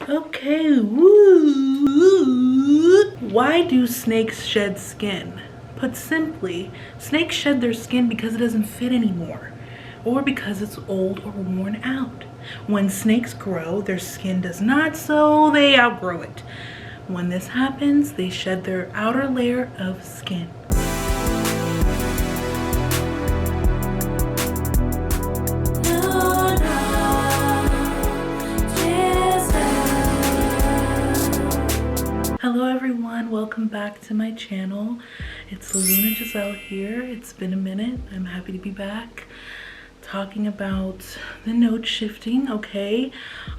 Okay, woo. Why do snakes shed skin? Put simply, snakes shed their skin because it doesn't fit anymore, or because it's old or worn out. When snakes grow, their skin does not, so they outgrow it. When this happens, they shed their outer layer of skin. Hello everyone, welcome back to my channel. It's Luna Giselle here. It's been a minute. I'm happy to be back talking about the node shifting. Okay,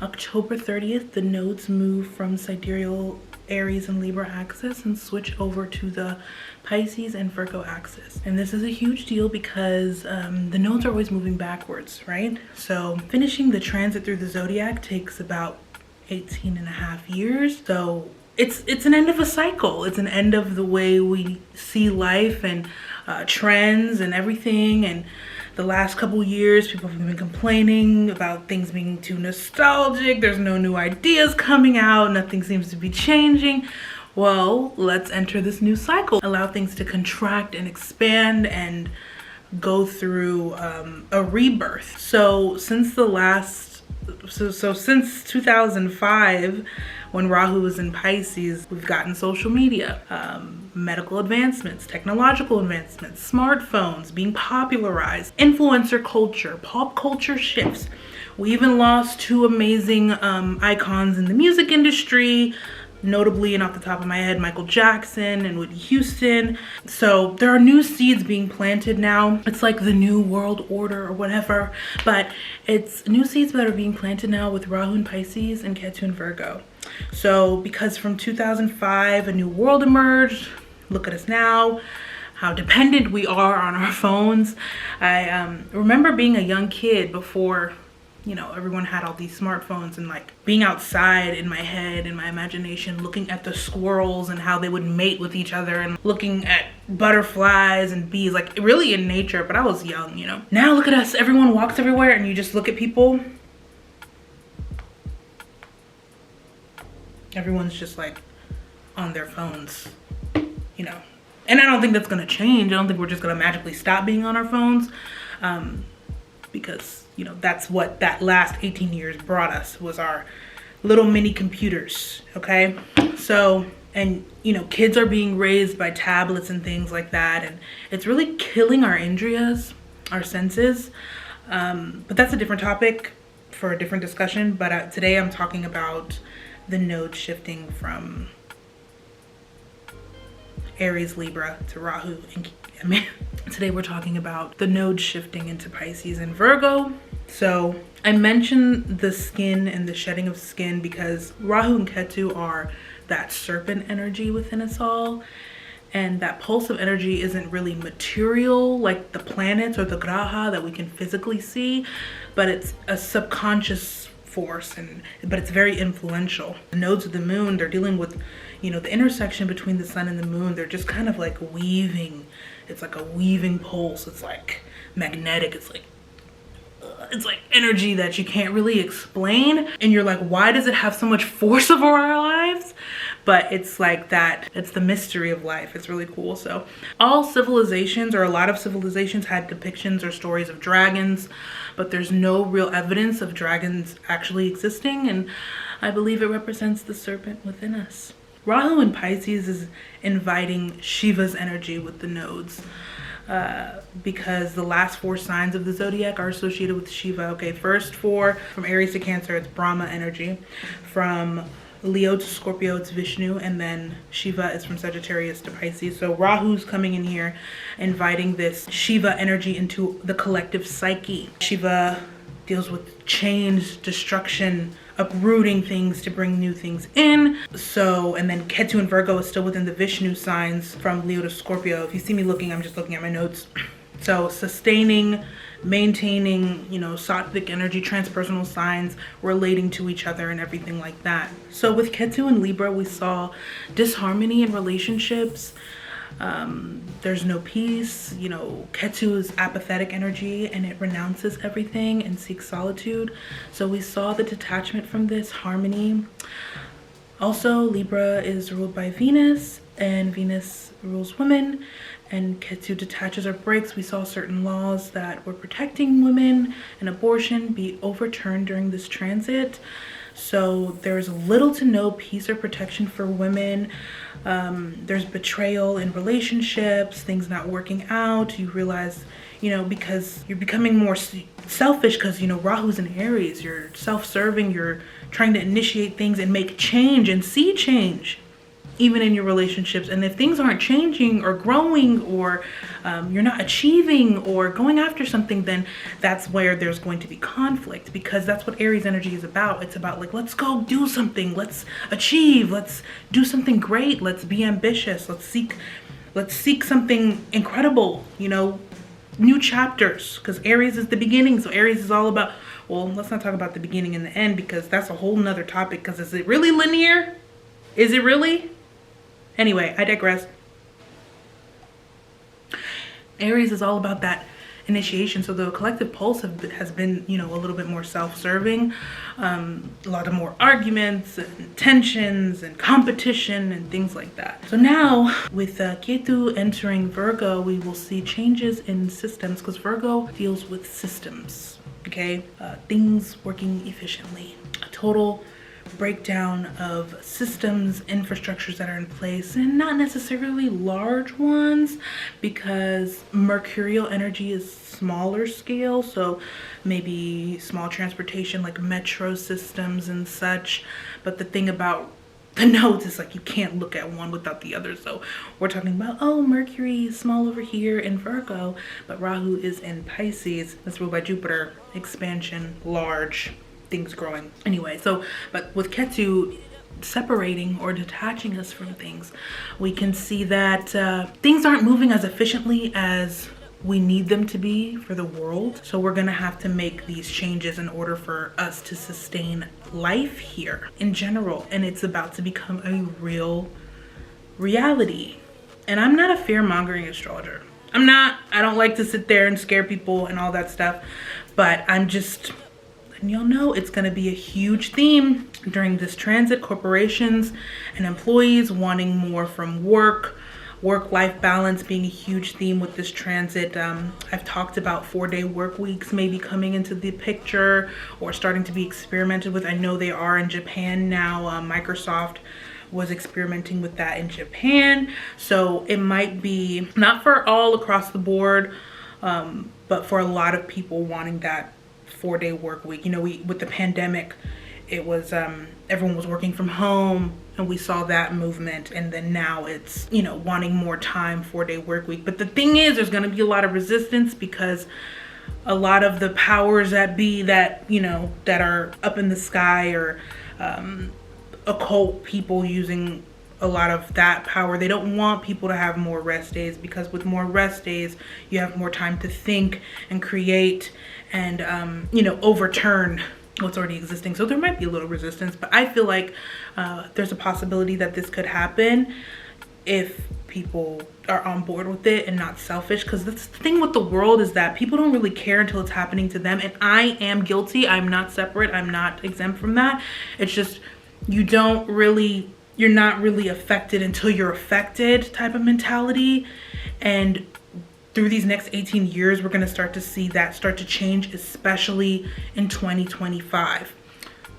October 30th, the nodes move from sidereal Aries and Libra axis and switch over to the Pisces and Virgo axis. And this is a huge deal because the nodes are always moving backwards, right? So finishing the transit through the zodiac takes about 18.5 years. So it's an end of a cycle. It's an end of the way we see life and trends and everything. And the last couple years, people have been complaining about things being too nostalgic. There's no new ideas coming out. Nothing seems to be changing. Well, let's enter this new cycle. Allow things to contract and expand and go through a rebirth. So since since 2005, when Rahu was in Pisces, we've gotten social media, medical advancements, technological advancements, smartphones being popularized, influencer culture, pop culture shifts. We even lost two amazing icons in the music industry, notably, and off the top of my head, Michael Jackson and Whitney Houston. So there are new seeds being planted now. It's like the new world order or whatever, but it's new seeds that are being planted now with Rahu in Pisces and Ketu in Virgo. So because from 2005, a new world emerged. Look at us now, how dependent we are on our phones. I remember being a young kid before, you know, everyone had all these smartphones, and like being outside in my head, in my imagination, looking at the squirrels and how they would mate with each other, and looking at butterflies and bees, like really in nature. But I was young, you know. Now look at us, everyone walks everywhere and you just look at people. Everyone's just like on their phones, you know. And I don't think that's gonna change. I don't think we're just gonna magically stop being on our phones, because, you know, that's what that last 18 years brought us, was our little mini computers, okay? So, and you know, kids are being raised by tablets and things like that, and it's really killing our indriyas, our senses. But that's a different topic for a different discussion. But today I'm talking about the node shifting from Aries, Libra to Rahu. Today we're talking about the node shifting into Pisces and Virgo. So I mentioned the skin and the shedding of skin because Rahu and Ketu are that serpent energy within us all. And that pulse of energy isn't really material like the planets or the graha that we can physically see, but it's a subconscious force, but it's very influential. The nodes of the moon, they're dealing with, you know, the intersection between the sun and the moon. They're just kind of like weaving. It's like a weaving pulse. It's like magnetic. It's like energy that you can't really explain, and you're like, why does it have so much force over our lives? But it's like that. It's the mystery of life. It's really cool. So all civilizations, or a lot of civilizations, had depictions or stories of dragons, but there's no real evidence of dragons actually existing, and I believe it represents the serpent within us. Rahu in Pisces is inviting Shiva's energy with the nodes, because the last 4 signs of the zodiac are associated with Shiva. Okay, first 4, from Aries to Cancer, it's Brahma energy. From Leo to Scorpio, it's Vishnu. And then Shiva is from Sagittarius to Pisces. So Rahu's coming in here, inviting this Shiva energy into the collective psyche. Shiva deals with change, destruction, uprooting things to bring new things in. So, and then Ketu and Virgo is still within the Vishnu signs from Leo to Scorpio. If you see me looking, I'm just looking at my notes. So sustaining, maintaining, you know, sattvic energy, transpersonal signs, relating to each other and everything like that. So with Ketu and Libra, we saw disharmony in relationships, There's no peace. You know, Ketu is apathetic energy and it renounces everything and seeks solitude. So we saw the detachment from this harmony. Also, Libra is ruled by Venus, and Venus rules women, and Ketu detaches or breaks. We saw certain laws that were protecting women and abortion be overturned during this transit. So there's little to no peace or protection for women. There's betrayal in relationships, things not working out. You realize, you know, because you're becoming more selfish because, you know, Rahu's in Aries. You're self-serving, you're trying to initiate things and make change and see change even in your relationships. And if things aren't changing or growing, or you're not achieving or going after something, then that's where there's going to be conflict, because that's what Aries energy is about. It's about like, let's go do something, let's achieve, let's do something great, let's be ambitious, let's seek something incredible, you know, new chapters, because Aries is the beginning. So Aries is all about, well, let's not talk about the beginning and the end, because that's a whole nother topic. Because is it really linear? Is it really? Anyway, I digress. Aries is all about that initiation. So the collective pulse has been, you know, a little bit more self-serving, a lot of more arguments and tensions and competition and things like that. So now with Ketu entering Virgo, we will see changes in systems, because Virgo deals with systems, okay? Things working efficiently, a total breakdown of systems, infrastructures that are in place, and not necessarily large ones, because mercurial energy is smaller scale. So maybe small transportation like metro systems and such. But the thing about the nodes is like, you can't look at one without the other. So we're talking about, oh, Mercury is small over here in Virgo, but Rahu is in Pisces. That's ruled by Jupiter. Expansion, large, things growing. Anyway, so, but with Ketu separating or detaching us from things, we can see that things aren't moving as efficiently as we need them to be for the world. So we're gonna have to make these changes in order for us to sustain life here in general. And it's about to become a real reality. And I'm not a fear-mongering astrologer. I don't like to sit there and scare people and all that stuff, but I'm just, and you'll know it's going to be a huge theme during this transit. Corporations and employees wanting more from work-life balance being a huge theme with this transit. I've talked about 4-day work weeks maybe coming into the picture or starting to be experimented with. I know they are in Japan now. Microsoft was experimenting with that in Japan. So it might be not for all across the board, but for a lot of people wanting that 4-day work week. You know, with the pandemic, it was everyone was working from home, and we saw that movement. And then now it's, you know, wanting more time, 4-day work week. But the thing is, there's going to be a lot of resistance, because a lot of the powers that be that, you know, that are up in the sky, or occult people using a lot of that power, they don't want people to have more rest days, because with more rest days, you have more time to think and create and, you know, overturn what's already existing. So there might be a little resistance, but I feel like there's a possibility that this could happen if people are on board with it and not selfish. Because the thing with the world is that people don't really care until it's happening to them. And I am guilty. I'm not separate. I'm not exempt from that. It's just, you're not really affected until you're affected type of mentality. And through these next 18 years, we're going to start to see that start to change, especially in 2025,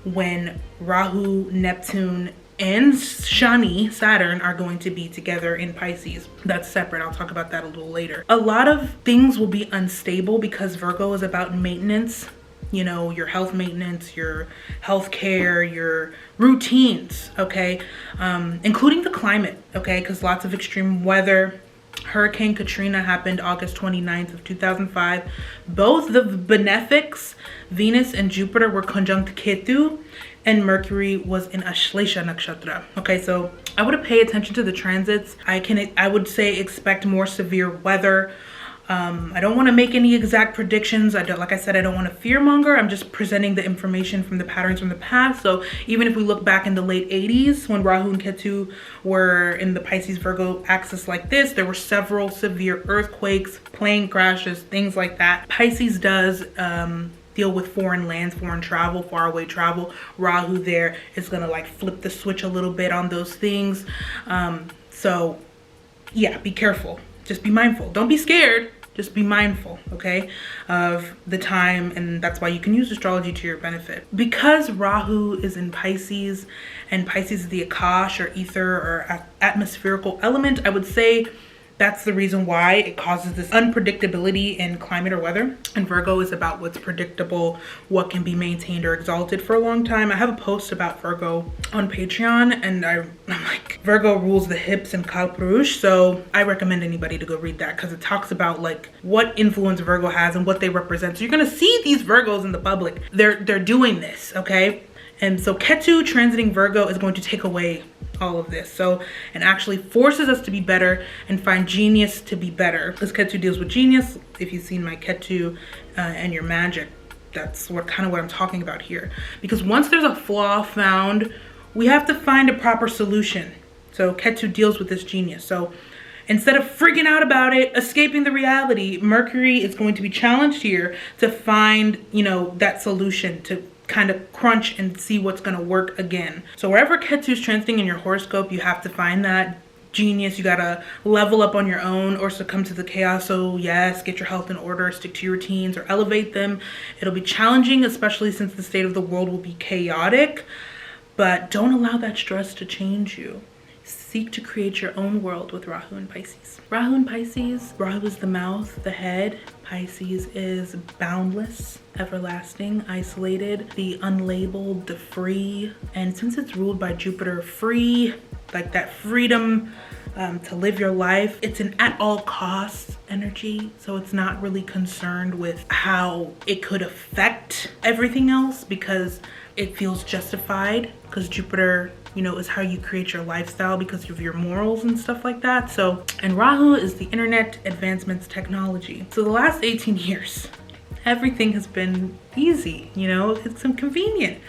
when Rahu, Neptune, and Shani, Saturn, are going to be together in Pisces. That's separate. I'll talk about that a little later. A lot of things will be unstable, because Virgo is about maintenance. You know, your health maintenance, your health care, your routines, okay? Including the climate, okay? Because lots of extreme weather. Hurricane Katrina happened August 29th of 2005. Both the benefics, Venus and Jupiter, were conjunct Ketu, and Mercury was in Ashlesha Nakshatra. Okay, so I would pay attention to the transits. I would say expect more severe weather. I don't want to make any exact predictions. Like I said, I don't want to fearmonger. I'm just presenting the information from the patterns from the past. So even if we look back in the late 80s when Rahu and Ketu were in the Pisces Virgo axis like this, there were several severe earthquakes, plane crashes, things like that. Pisces does deal with foreign lands, foreign travel, faraway travel. Rahu there is going to like flip the switch a little bit on those things. So yeah, be careful. Just be mindful. Don't be scared. Just be mindful, okay, of the time, and that's why you can use astrology to your benefit. Because Rahu is in Pisces, and Pisces is the Akash or ether or atmospherical element, I would say that's the reason why it causes this unpredictability in climate or weather. And Virgo is about what's predictable, what can be maintained or exalted for a long time. I have a post about Virgo on Patreon, and I'm like, Virgo rules the hips and Kalpurush. So I recommend anybody to go read that because it talks about like what influence Virgo has and what they represent. So you're gonna see these Virgos in the public. They're doing this, okay? And so Ketu transiting Virgo is going to take away all of this, so, and actually forces us to be better and find genius to be better, because Ketu deals with genius. If you've seen my Ketu and your magic, that's what I'm talking about here. Because once there's a flaw found, we have to find a proper solution. So Ketu deals with this genius. So instead of freaking out about it, escaping the reality, Mercury is going to be challenged here to find, you know, that solution, to kind of crunch and see what's going to work again. So wherever Ketu is transiting in your horoscope, you have to find that genius. You gotta level up on your own or succumb to the chaos. So yes, get your health in order, stick to your routines or elevate them. It'll be challenging, especially since the state of the world will be chaotic, but don't allow that stress to change you. Seek to create your own world with Rahu and Pisces. Rahu and Pisces, Rahu is the mouth, the head. Pisces is boundless, everlasting, isolated, the unlabeled, the free. And since it's ruled by Jupiter, free, like that freedom to live your life, it's an at all costs energy. So it's not really concerned with how it could affect everything else because it feels justified, because Jupiter, you know, is how you create your lifestyle because of your morals and stuff like that. So, and Rahu is the internet, advancements, technology. So the last 18 years, everything has been easy, you know, it's convenient.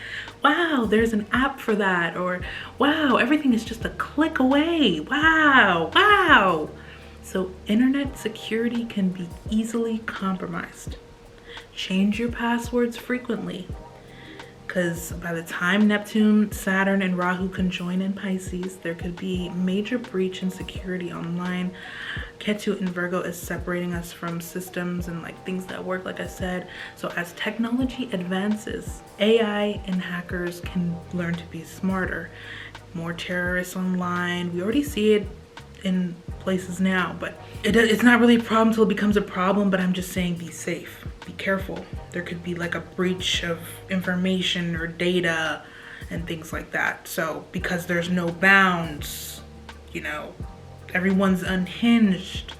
Wow, there's an app for that, or wow, everything is just a click away. Wow, wow. So internet security can be easily compromised. Change your passwords frequently, because by the time Neptune, Saturn, and Rahu conjoin in Pisces, there could be major breach in security online. Ketu in Virgo is separating us from systems and like things that work, like I said. So as technology advances, AI and hackers can learn to be smarter. More terrorists online. We already see it in places now, but it's not really a problem until it becomes a problem. But I'm just saying, be safe, be careful. There could be like a breach of information or data and things like that. So because there's no bounds, you know, everyone's unhinged.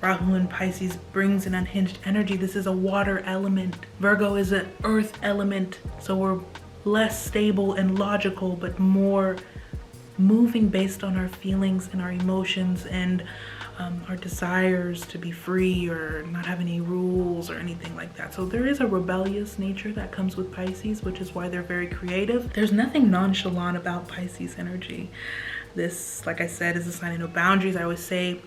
Rahu in Pisces brings an unhinged energy. This is a water element. Virgo is an earth element. So we're less stable and logical, but more moving based on our feelings and our emotions and our desires to be free or not have any rules or anything like that. So there is a rebellious nature that comes with Pisces, which is why they're very creative. There's nothing nonchalant about Pisces energy. This, like I said, is a sign of no boundaries. I always say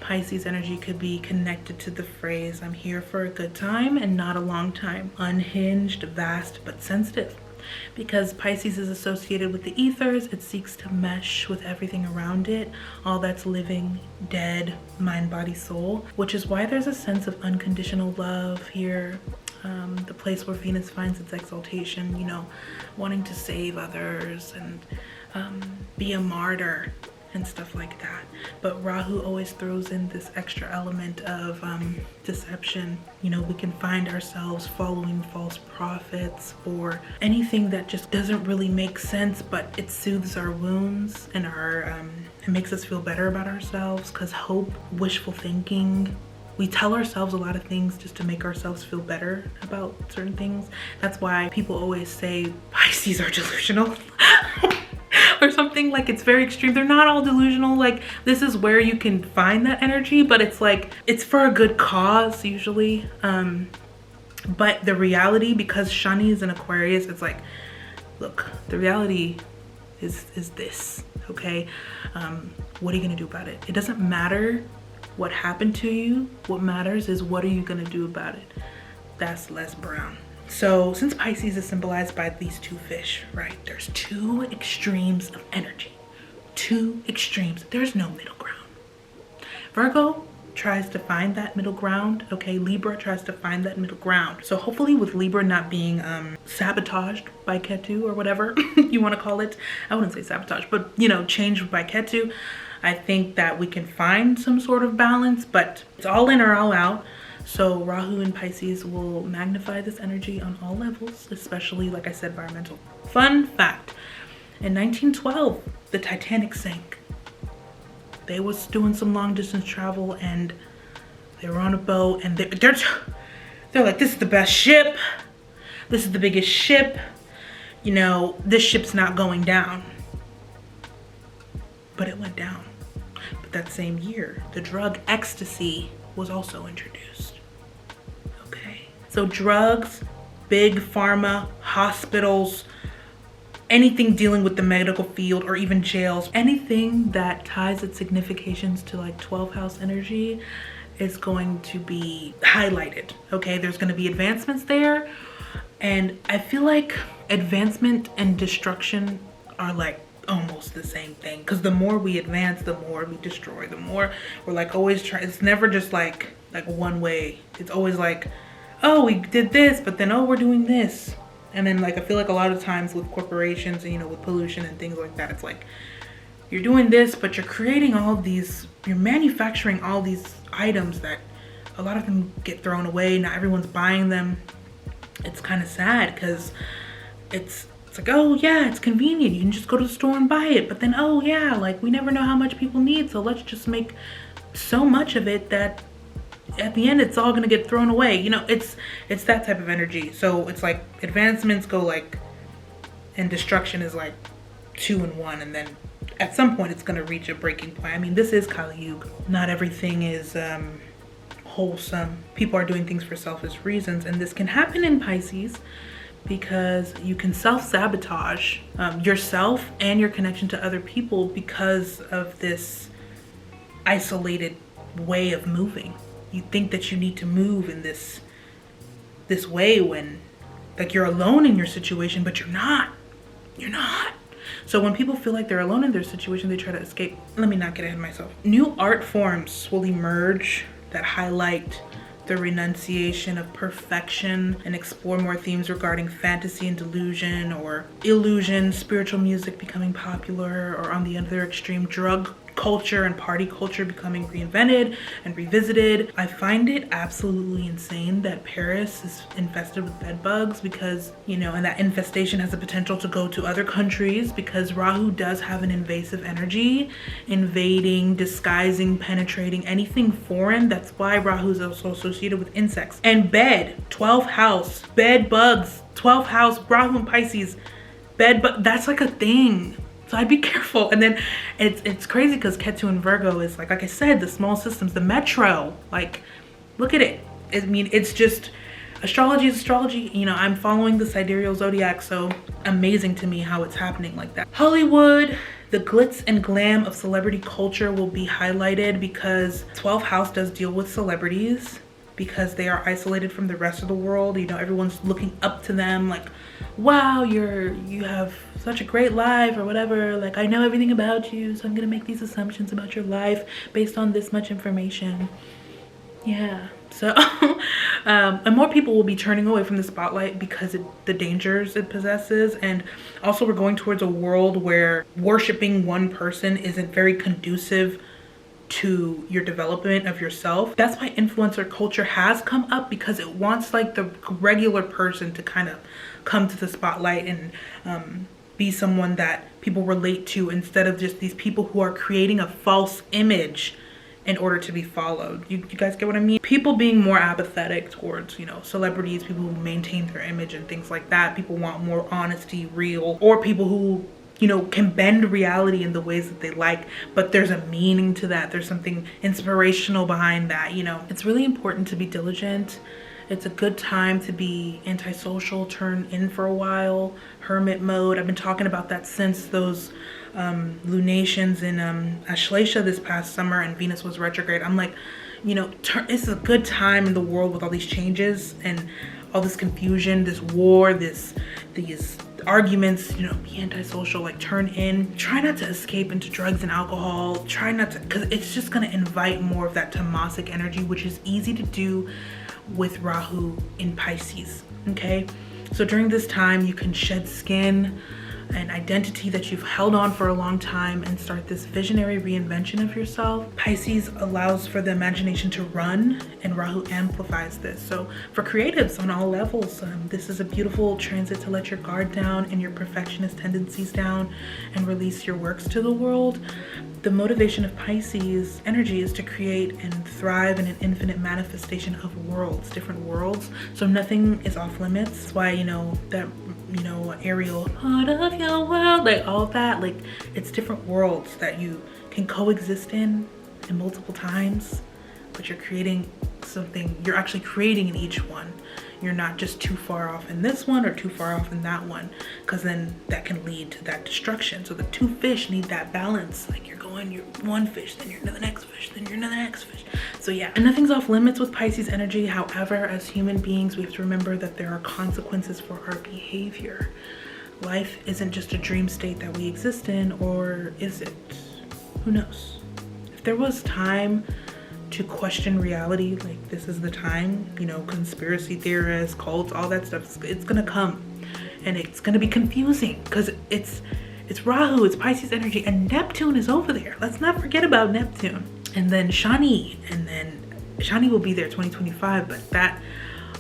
Pisces energy could be connected to the phrase, I'm here for a good time and not a long time. Unhinged, vast, but sensitive. Because Pisces is associated with the ethers, it seeks to mesh with everything around it, all that's living, dead, mind, body, soul, which is why there's a sense of unconditional love here. The place where Venus finds its exaltation, you know, wanting to save others and be a martyr and stuff like that. But Rahu always throws in this extra element of deception. You know, we can find ourselves following false prophets or anything that just doesn't really make sense, but it soothes our wounds and it makes us feel better about ourselves. Because hope, wishful thinking, we tell ourselves a lot of things just to make ourselves feel better about certain things. That's why people always say Pisces are delusional. or something. Like, it's very extreme. They're not all delusional. Like, this is where you can find that energy, but it's like, it's for a good cause usually. But the reality, because Shani is an Aquarius, it's like, look, the reality is this, okay? What are you gonna do about it? It doesn't matter what happened to you. What matters is, what are you gonna do about it? That's Les Brown. So since Pisces is symbolized by these two fish, right? There's two extremes of energy. Two extremes. There's no middle ground. Virgo tries to find that middle ground, okay? Libra tries to find that middle ground. So hopefully with Libra not being sabotaged by Ketu or whatever you want to call it. I wouldn't say sabotage, but you know, changed by Ketu. I think that we can find some sort of balance, but it's all in or all out. So Rahu and Pisces will magnify this energy on all levels, especially, like I said, environmental. Fun fact, in 1912, the Titanic sank. They was doing some long distance travel and they were on a boat, and they're like, this is the best ship. This is the biggest ship. You know, this ship's not going down. But it went down. But that same year, the drug ecstasy was also introduced. Okay. So drugs, big pharma, hospitals, anything dealing with the medical field or even jails, anything that ties its significations to like 12th house energy is going to be highlighted. Okay, there's going to be advancements there, and I feel like advancement and destruction are like almost the same thing, because the more we advance, the more we destroy. The more we're like always trying. It's never just like one way. It's always like, oh, we did this, but then, oh, we're doing this. And then, like, I feel like a lot of times with corporations and, you know, with pollution and things like that, it's like, you're doing this, but you're creating all these, you're manufacturing all these items that a lot of them get thrown away. Not everyone's buying them. It's kind of sad, because it's like, oh yeah, it's convenient. You can just go to the store and buy it. But then, oh yeah, like, we never know how much people need, so let's just make so much of it that at the end it's all gonna get thrown away. You know, it's that type of energy. So it's like advancements go like, and destruction is like 2 and 1, and then at some point it's gonna reach a breaking point. I mean, this is Kali Yuga. Not everything is wholesome. People are doing things for selfish reasons, and this can happen in Pisces because you can self-sabotage yourself and your connection to other people because of this isolated way of moving. You think that you need to move in this way when, like, you're alone in your situation, but you're not. You're not. So when people feel like they're alone in their situation, they try to escape. Let me not get ahead of myself. New art forms will emerge that highlight the renunciation of perfection and explore more themes regarding fantasy and delusion or illusion, spiritual music becoming popular, or on the other extreme, drug culture and party culture becoming reinvented and revisited. I find it absolutely insane that Paris is infested with bed bugs, because, you know, and that infestation has the potential to go to other countries, because Rahu does have an invasive energy, invading, disguising, penetrating anything foreign. That's why Rahu is also associated with insects and bed. 12th house, bed bugs, 12th house, Rahu and Pisces, bed bug, that's like a thing. So I'd be careful. And then it's crazy because Ketu and Virgo is like I said, the small systems, the metro. Like, look at it. I mean, it's just, astrology is astrology. You know, I'm following the sidereal zodiac, so amazing to me how it's happening like that. Hollywood, the glitz and glam of celebrity culture will be highlighted, because 12th house does deal with celebrities, because they are isolated from the rest of the world. You know, everyone's looking up to them, like, wow, you have such a great life, or whatever. Like, I know everything about you, so I'm gonna make these assumptions about your life based on this much information. Yeah. So and more people will be turning away from the spotlight because the dangers it possesses. And also, we're going towards a world where worshiping one person isn't very conducive to your development of yourself. That's why influencer culture has come up, because it wants like the regular person to kind of come to the spotlight and be someone that people relate to, instead of just these people who are creating a false image in order to be followed. You guys get what I mean? People being more apathetic towards, you know, celebrities, people who maintain their image and things like that. People want more honesty, real, or people who you know, can bend reality in the ways that they like, but there's a meaning to that. There's something inspirational behind that, you know. It's really important to be diligent. It's a good time to be antisocial, turn in for a while, hermit mode. I've been talking about that since those lunations in Ashlesha this past summer and Venus was retrograde. I'm like, you know, it's a good time in the world with all these changes and all this confusion, this war, these arguments, you know, be antisocial, like turn in. Try not to escape into drugs and alcohol. Try not to, because it's just going to invite more of that tamasic energy, which is easy to do with Rahu in Pisces, okay? So during this time, you can shed skin and identity that you've held on for a long time and start this visionary reinvention of yourself. Pisces allows for the imagination to run, and Rahu amplifies this. So for creatives on all levels, this is a beautiful transit to let your guard down and your perfectionist tendencies down and release your works to the world. The motivation of Pisces energy is to create and thrive in an infinite manifestation of worlds, different worlds. So nothing is off limits. That's why, you know, that, you know, Ariel, part of your world, like all of that, like it's different worlds that you can coexist in multiple times, but you're creating something, you're actually creating in each one. You're not just too far off in this one or too far off in that one, because then that can lead to that destruction. So the two fish need that balance. Like you're one fish, then you're to the next fish, then you're to the next fish. So yeah, and nothing's off limits with Pisces energy. However, as human beings, we have to remember that there are consequences for our behavior. Life isn't just a dream state that we exist in, or is it? Who knows? If there was time to question reality, like this is the time, you know, conspiracy theorists, cults, all that stuff, it's gonna come and it's gonna be confusing because it's Rahu, it's Pisces energy, and Neptune is over there. Let's not forget about Neptune. And then Shani will be there 2025, but that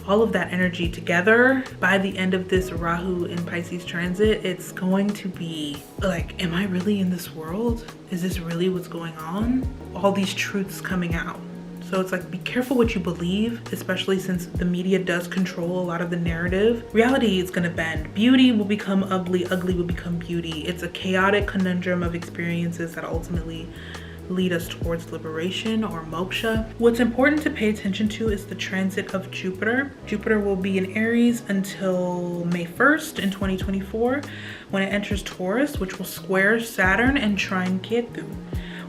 all of that energy together, by the end of this Rahu in Pisces transit, it's going to be like, am I really in this world? Is this really what's going on? All these truths coming out. So it's like, be careful what you believe, especially since the media does control a lot of the narrative. Reality is gonna bend. Beauty will become ugly, ugly will become beauty. It's a chaotic conundrum of experiences that ultimately lead us towards liberation or moksha. What's important to pay attention to is the transit of Jupiter. Jupiter will be in Aries until May 1st in 2024, when it enters Taurus, which will square Saturn and trine Ketu.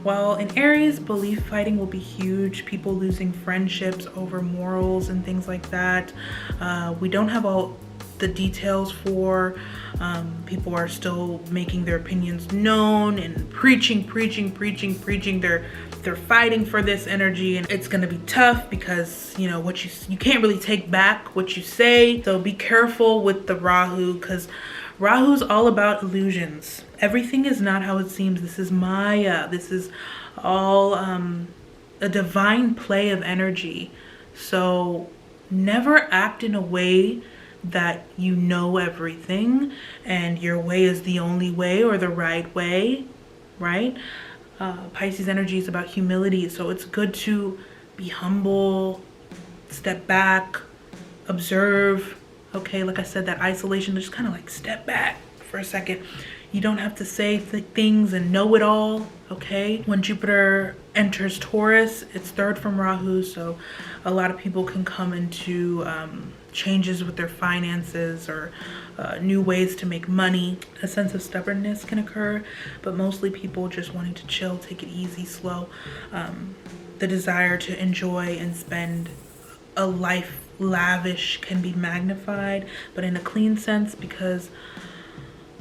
While in Aries, belief fighting will be huge, people losing friendships over morals and things like that. We don't have all the details for, people are still making their opinions known and preaching. They're fighting for this energy, and it's gonna be tough because, you know, what you can't really take back what you say. So be careful with the Rahu, because Rahu's all about illusions. Everything is not how it seems. This is Maya. This is all a divine play of energy. So never act in a way that you know everything and your way is the only way or the right way, right? Pisces energy is about humility. So it's good to be humble, step back, observe. Okay, like I said, that isolation, just kind of like step back for a second. You don't have to say things and know it all, okay? When Jupiter enters Taurus, it's third from Rahu, so a lot of people can come into changes with their finances or new ways to make money. A sense of stubbornness can occur, but mostly people just wanting to chill, take it easy, slow. The desire to enjoy and spend a life lavish can be magnified, but in a clean sense, because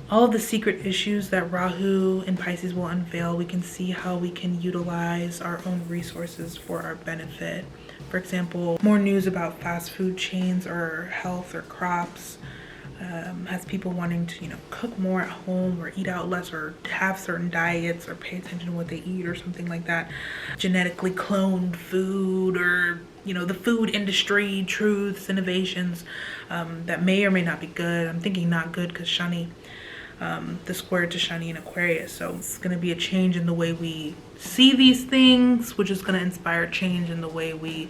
all of the secret issues that Rahu in Pisces will unveil, we can see how we can utilize our own resources for our benefit. For example, more news about fast food chains or health or crops has people wanting to, you know, cook more at home or eat out less or have certain diets or pay attention to what they eat or something like that. Genetically cloned food, or, you know, the food industry, truths, innovations that may or may not be good. I'm thinking not good because Shani, the square to Shani in Aquarius. So it's going to be a change in the way we see these things, which is going to inspire change in the way we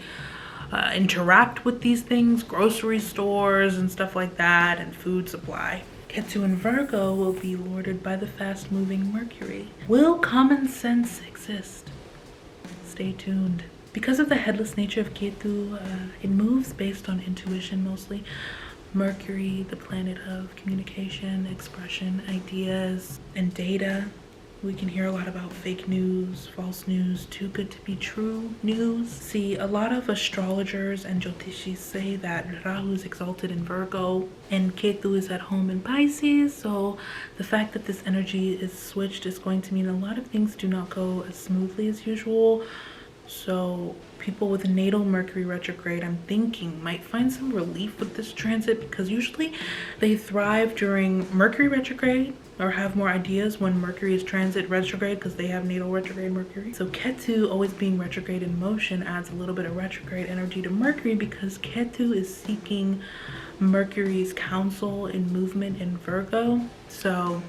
interact with these things, grocery stores and stuff like that, and food supply. Ketu in Virgo will be lorded by the fast-moving Mercury. Will common sense exist? Stay tuned. Because of the headless nature of Ketu, it moves based on intuition mostly. Mercury, the planet of communication, expression, ideas, and data. We can hear a lot about fake news, false news, too good to be true news. See, a lot of astrologers and jyotishis say that Rahu is exalted in Virgo and Ketu is at home in Pisces. So the fact that this energy is switched is going to mean a lot of things do not go as smoothly as usual. So people with natal Mercury retrograde, I'm thinking, might find some relief with this transit, because usually they thrive during Mercury retrograde or have more ideas when Mercury is transit retrograde, because they have natal retrograde Mercury. So Ketu always being retrograde in motion adds a little bit of retrograde energy to Mercury, because Ketu is seeking Mercury's counsel in movement in Virgo. So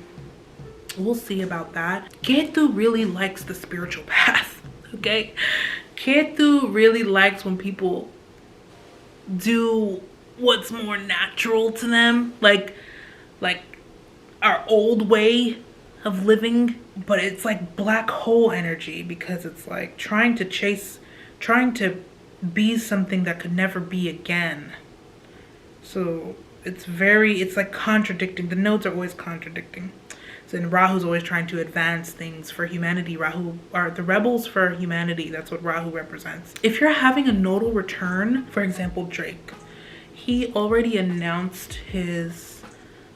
we'll see about that. Ketu really likes the spiritual path, okay? Ketu really likes when people do what's more natural to them, like our old way of living, but it's like black hole energy, because it's like trying to be something that could never be again. So it's like contradicting. The nodes are always contradicting. So, and Rahu's always trying to advance things for humanity. Rahu are the rebels for humanity. That's what Rahu represents. If you're having a nodal return, for example, Drake, he already announced his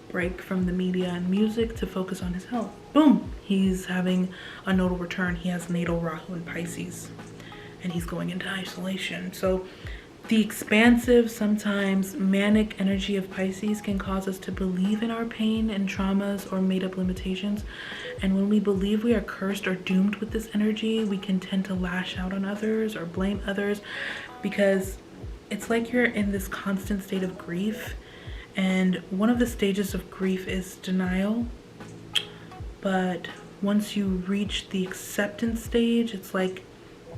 break from the media and music to focus on his health. Boom, he's having a nodal return. He has natal Rahu in Pisces, and he's going into isolation. So the expansive, sometimes manic energy of Pisces can cause us to believe in our pain and traumas or made-up limitations. And when we believe we are cursed or doomed with this energy, we can tend to lash out on others or blame others, because it's like you're in this constant state of grief. And one of the stages of grief is denial. But once you reach the acceptance stage, it's like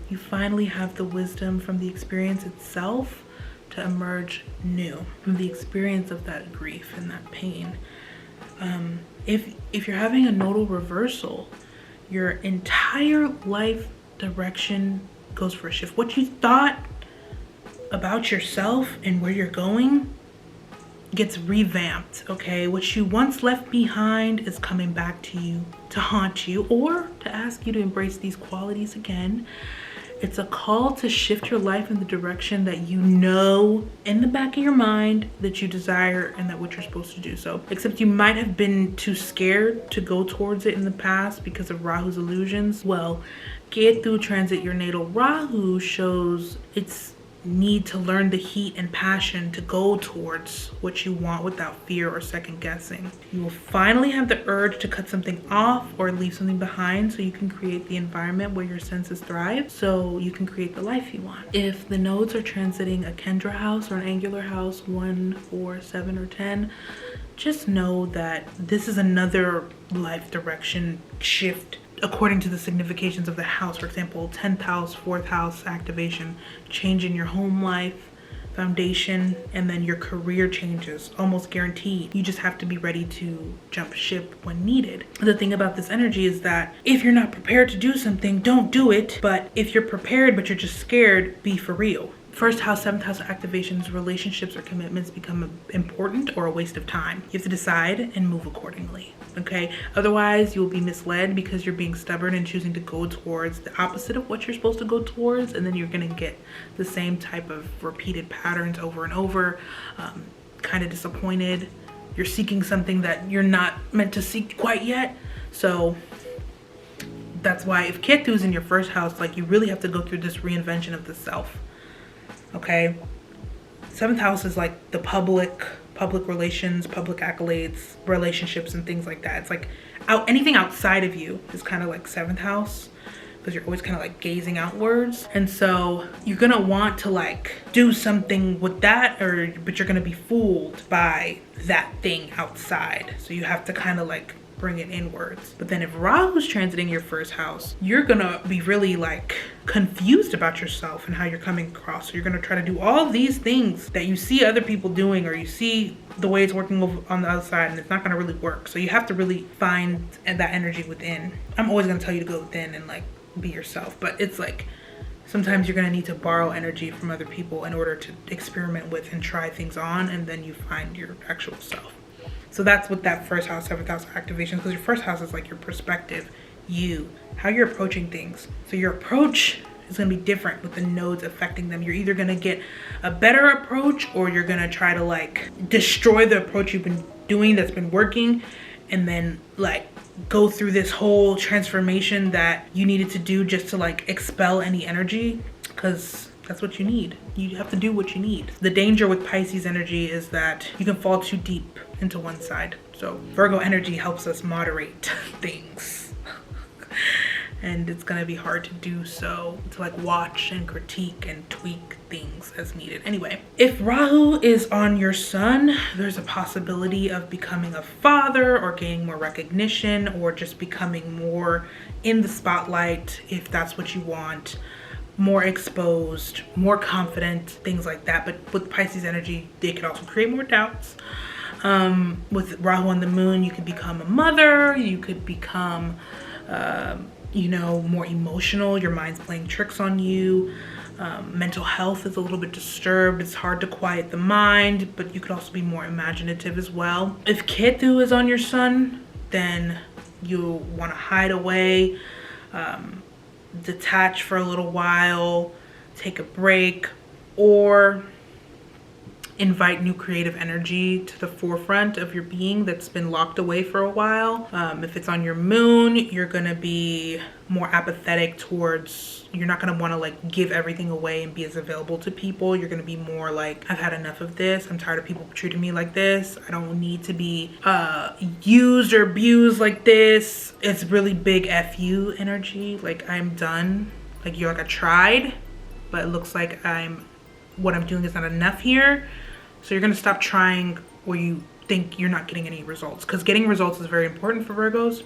you finally have the wisdom from the experience itself to emerge new from the experience of that grief and that pain. If you're having a nodal reversal, your entire life direction goes for a shift. What you thought about yourself and where you're going gets revamped, okay? What you once left behind is coming back to you to haunt you, or to ask you to embrace these qualities again. It's a call to shift your life in the direction that you know in the back of your mind that you desire and that what you're supposed to do. So, except you might have been too scared to go towards it in the past because of Rahu's illusions. Well, Ketu transit your natal Rahu shows its need to learn the heat and passion to go towards what you want without fear or second guessing. You will finally have the urge to cut something off or leave something behind, so you can create the environment where your senses thrive, so you can create the life you want. If the nodes are transiting a Kendra house or an angular house 1, 4, 7, or 10, just know that this is another life direction shift according to the significations of the house. For example, 10th house, 4th house activation, change in your home life, foundation, and then your career changes, almost guaranteed. You just have to be ready to jump ship when needed. The thing about this energy is that if you're not prepared to do something, don't do it. But if you're prepared but you're just scared, be for real. First house, 7th house activations, relationships or commitments become important or a waste of time. You have to decide and move accordingly, okay? Otherwise, you'll be misled because you're being stubborn and choosing to go towards the opposite of what you're supposed to go towards, and then you're gonna get the same type of repeated patterns over and over, kind of disappointed. You're seeking something that you're not meant to seek quite yet. So that's why if Ketu's in your first house, like, you really have to go through this reinvention of the self. Okay, 7th house is like the public relations, public accolades, relationships, and things like that. It's like anything outside of you is kind of like 7th house, because you're always kind of like gazing outwards. And so you're gonna want to like do something with that, but you're gonna be fooled by that thing outside. So you have to kind of like bring it inwards. But then if Rahu's transiting your first house, you're gonna be really like confused about yourself and how you're coming across. So you're gonna try to do all these things that you see other people doing, or you see the way it's working on the other side, and it's not gonna really work. So you have to really find that energy within. I'm always gonna tell you to go within and like be yourself, but it's like sometimes you're gonna need to borrow energy from other people in order to experiment with and try things on, and then you find your actual self. So that's what that first house, seventh house activation, because your first house is like your perspective, you, how you're approaching things. So your approach is gonna be different with the nodes affecting them. You're either gonna get a better approach, or you're gonna try to like destroy the approach you've been doing that's been working, and then like go through this whole transformation that you needed to do just to like expel any energy, because that's what you need. You have to do what you need. The danger with Pisces energy is that you can fall too deep into one side. So Virgo energy helps us moderate things. And it's gonna be hard to do so, to like watch and critique and tweak things as needed. Anyway, if Rahu is on your sun, there's a possibility of becoming a father, or gaining more recognition, or just becoming more in the spotlight if that's what you want, more exposed, more confident, things like that. But with Pisces energy, they could also create more doubts. With Rahu on the moon, you could become a mother, you could become you know, more emotional, your mind's playing tricks on you. Mental health is a little bit disturbed. It's hard to quiet the mind, but you could also be more imaginative as well. If Ketu is on your sun, then you'll want to hide away, detach for a little while, take a break, or invite new creative energy to the forefront of your being that's been locked away for a while. If it's on your moon, you're gonna be more apathetic towards, you're not gonna wanna like give everything away and be as available to people. You're gonna be more like, I've had enough of this. I'm tired of people treating me like this. I don't need to be used or abused like this. It's really big FU energy. Like, I'm done. Like, you're like, I tried, but it looks like what I'm doing is not enough here. So you're gonna stop trying where you think you're not getting any results, because getting results is very important for Virgos.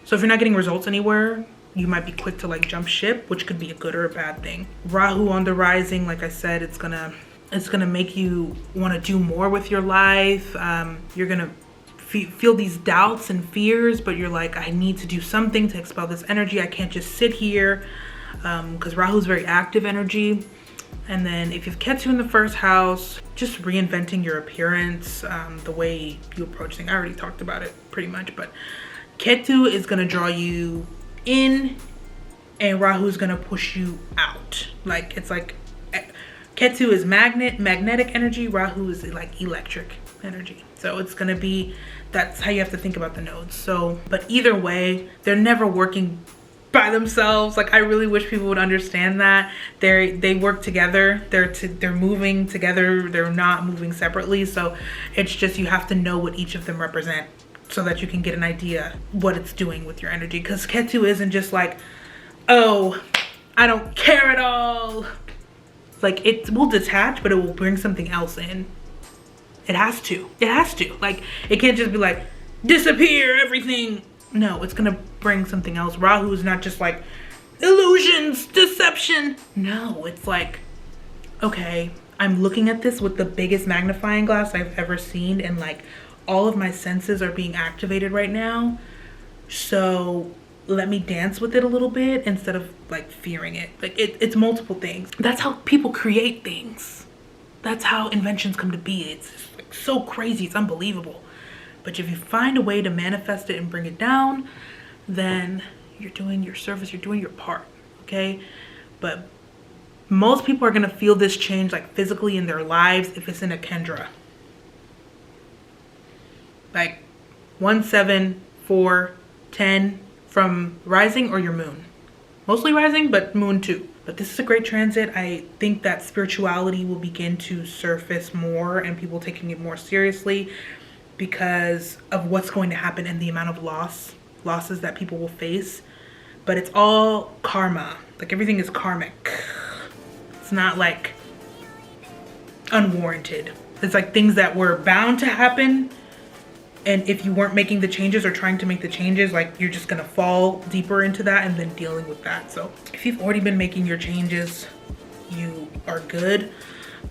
So if you're not getting results anywhere, you might be quick to like jump ship, which could be a good or a bad thing. Rahu on the rising, like I said, it's gonna make you want to do more with your life. You're gonna feel these doubts and fears, but you're like, I need to do something to expel this energy. I can't just sit here, because Rahu is very active energy. And then if you've Ketu in the first house, just reinventing your appearance, the way you approach things. I already talked about it pretty much, but Ketu is gonna draw you in, and Rahu is gonna push you out. Like, it's like Ketu is magnetic energy, Rahu is like electric energy. So it's gonna be, that's how you have to think about the nodes. So, but either way, they're never working by themselves. Like, I really wish people would understand that they work together. They're moving together. They're not moving separately. So it's just, you have to know what each of them represent so that you can get an idea what it's doing with your energy. Because Ketu isn't just like, oh, I don't care at all. Like, it will detach, but it will bring something else in. It has to. Like, it can't just be like, disappear everything. No, it's gonna bring something else. Rahu is not just like illusions, deception. No, it's like, okay, I'm looking at this with the biggest magnifying glass I've ever seen, and like all of my senses are being activated right now. So let me dance with it a little bit instead of like fearing it. Like, it's multiple things. That's how people create things. That's how inventions come to be. It's like so crazy, it's unbelievable. But if you find a way to manifest it and bring it down, then you're doing your service, you're doing your part, okay? But most people are gonna feel this change like physically in their lives if it's in a Kendra. Like 1, 7, 4, 10 from rising or your moon. Mostly rising, but moon too. But this is a great transit. I think that spirituality will begin to surface more and people taking it more seriously, because of what's going to happen and the amount of losses that people will face. But it's all karma. Like, everything is karmic. It's not like unwarranted. It's like things that were bound to happen And if you weren't making the changes or trying to make the changes, like you're just gonna fall deeper into that and then dealing with that. So if you've already been making your changes, you are good,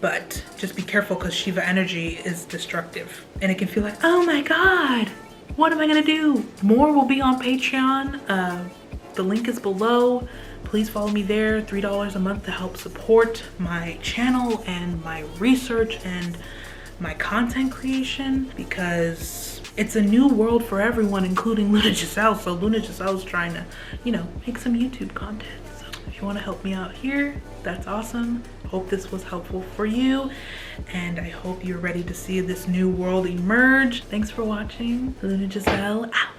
but just be careful because Shiva energy is destructive and it can feel like, oh my God, what am I gonna do? More will be on Patreon. The link is below. Please follow me there. $3 a month to help support my channel and my research and my content creation, because it's a new world for everyone, including Luna Giselle. So Luna Giselle's trying to, you know, make some YouTube content. So if you want to help me out here, that's awesome. Hope this was helpful for you, and I hope you're ready to see this new world emerge. Thanks for watching. Luna Giselle out.